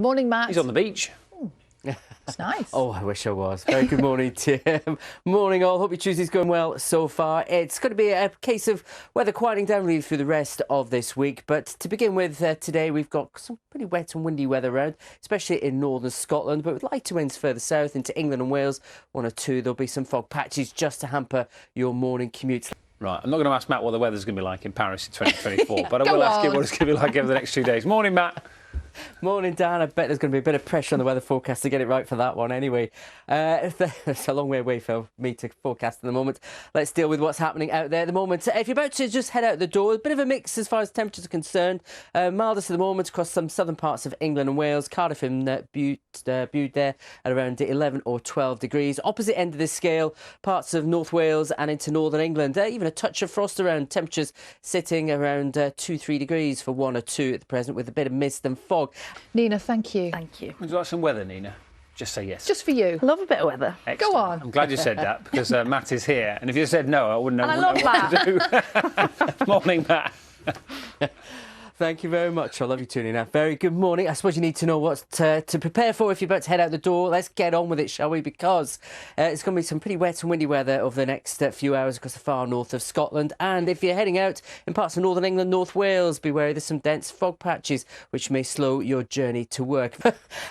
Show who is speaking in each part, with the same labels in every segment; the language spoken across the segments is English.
Speaker 1: Morning, Matt.
Speaker 2: He's on the beach.
Speaker 1: It's nice.
Speaker 3: Oh, I wish I was. Very good morning, Tim. Morning, all. Hope your Tuesday's going well so far. It's going to be a case of weather quieting down really through the rest of this week. But to begin with, today we've got some pretty wet and windy weather around, especially in northern Scotland. But with lighter winds further south into England and Wales, 1 or 2, there'll be some fog patches just to hamper your morning commutes.
Speaker 2: Right, I'm not going to ask Matt what the weather's going to be like in Paris in 2024, but I will ask you what it's going to be like over the next 2 days. Morning, Matt.
Speaker 3: Morning, Dan. I bet there's going to be a bit of pressure on the weather forecast to get it right for that one anyway. It's a long way away for me to forecast at the moment. Let's deal with what's happening out there at the moment. If you're about to just head out the door, a bit of a mix as far as temperatures are concerned. Mildest at the moment across some southern parts of England and Wales. Cardiff and Bute there at around 11 or 12 degrees. Opposite end of the scale, parts of North Wales and into northern England. Even a touch of frost around. Temperatures sitting around 2-3 degrees for 1 or 2 at the present, with a bit of mist and fog.
Speaker 1: Nina, thank you.
Speaker 4: Thank you.
Speaker 2: Would you like some weather, Nina? Just say yes.
Speaker 1: Just for you.
Speaker 4: I love a bit of weather.
Speaker 2: Excellent.
Speaker 1: Go on.
Speaker 2: I'm glad you said that because Matt is here. And if you said no, I wouldn't know,
Speaker 4: And I
Speaker 2: wouldn't
Speaker 4: love
Speaker 2: know what to do. Morning, Matt.
Speaker 3: Thank you very much. I love you tuning in. Very good morning. I suppose you need to know what to prepare for if you're about to head out the door. Let's get on with it, shall we? Because it's going to be some pretty wet and windy weather over the next few hours across the far north of Scotland. And if you're heading out in parts of northern England, North Wales, be wary there's some dense fog patches which may slow your journey to work.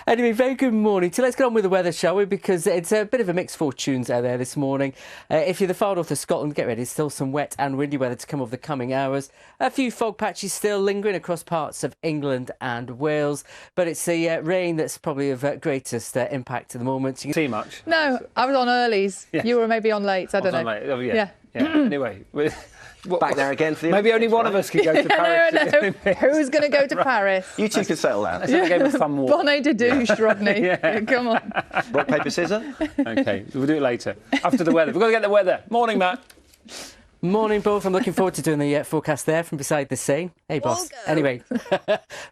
Speaker 3: Anyway, very good morning. So let's get on with the weather, shall we? Because it's a bit of a mixed fortunes out there this morning. If you're the far north of Scotland, get ready. There's still some wet and windy weather to come over the coming hours. A few fog patches still lingering across parts of England and Wales, but it's the rain that's probably of greatest impact at the moment.
Speaker 2: See much?
Speaker 1: No, I was on earlies.
Speaker 2: Yes.
Speaker 1: You were maybe on late. I don't know.
Speaker 2: Oh, yeah. Anyway.
Speaker 5: Back there again for the
Speaker 2: Maybe only
Speaker 5: Olympics,
Speaker 2: one of us can go to Paris.
Speaker 1: No. Who's going to go to Paris?
Speaker 5: You two can settle down.
Speaker 2: Let's have a game of fun walk.
Speaker 1: Bonnet de douche, Rodney.
Speaker 2: Yeah.
Speaker 1: Come on.
Speaker 5: Rock, paper, scissors.
Speaker 2: OK, we'll do it later. After the weather. We've got to get the weather. Morning, Matt.
Speaker 3: Morning, both. I'm looking forward to doing the forecast there from beside the sea. Hey, boss. Anyway,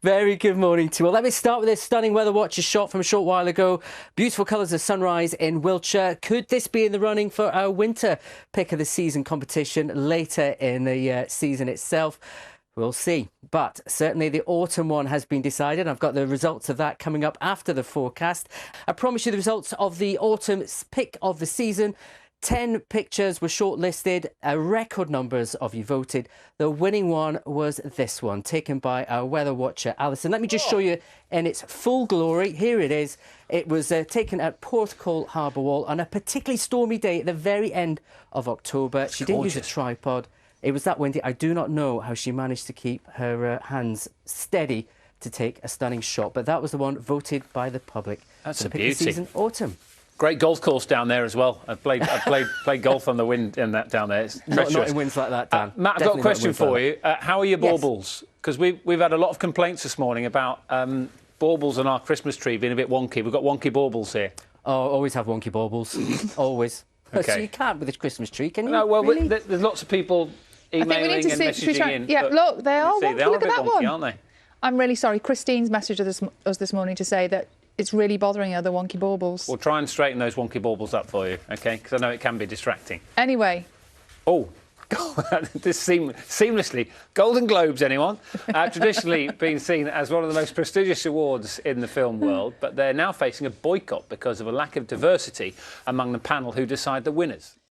Speaker 3: very good morning to you all. Let me start with this stunning weather watcher shot from a short while ago. Beautiful colours of sunrise in Wiltshire. Could this be in the running for our winter pick of the season competition later in the season itself? We'll see. But certainly the autumn one has been decided. I've got the results of that coming up after the forecast. I promise you the results of the autumn pick of the season. 10 pictures were shortlisted, record numbers of you voted. The winning one was this one, taken by our weather watcher, Alison. Let me just show you in its full glory. Here it is. It was taken at Porthcawl Harbour Wall on a particularly stormy day at the very end of October. She didn't use a tripod. It was that windy. I do not know how she managed to keep her hands steady to take a stunning shot, but that was the one voted by the public.
Speaker 2: That's
Speaker 3: for
Speaker 2: a
Speaker 3: the pick of the
Speaker 2: beauty.
Speaker 3: season, autumn.
Speaker 2: Great golf course down there as well. I've played golf on the wind in that down there. It's
Speaker 3: Not in winds like that, Dan.
Speaker 2: Matt, I've got a question for you. How are your baubles? Because we've had a lot of complaints this morning about baubles on our Christmas tree being a bit wonky. We've got wonky baubles here.
Speaker 3: Oh, always have wonky baubles. Always.
Speaker 2: Okay.
Speaker 3: So you can't with this Christmas tree, can you?
Speaker 2: No, well,
Speaker 3: really?
Speaker 2: there's lots of people
Speaker 1: I think we
Speaker 2: emailing
Speaker 1: need to
Speaker 2: and
Speaker 1: see. Should we
Speaker 2: messaging
Speaker 1: try?
Speaker 2: in.
Speaker 1: Yeah,
Speaker 2: but
Speaker 1: look, they are
Speaker 2: you see,
Speaker 1: wonky.
Speaker 2: they are
Speaker 1: Look
Speaker 2: a
Speaker 1: at
Speaker 2: bit
Speaker 1: that
Speaker 2: wonky,
Speaker 1: one.
Speaker 2: aren't they?
Speaker 1: I'm really sorry. Christine's messaged us this morning to say that it's really bothering her, the wonky baubles.
Speaker 2: We'll try and straighten those wonky baubles up for you, OK? Because I know it can be distracting.
Speaker 1: Anyway.
Speaker 2: Oh, this seamlessly. Golden Globes, anyone? Traditionally been seen as one of the most prestigious awards in the film world, but they're now facing a boycott because of a lack of diversity among the panel who decide the winners.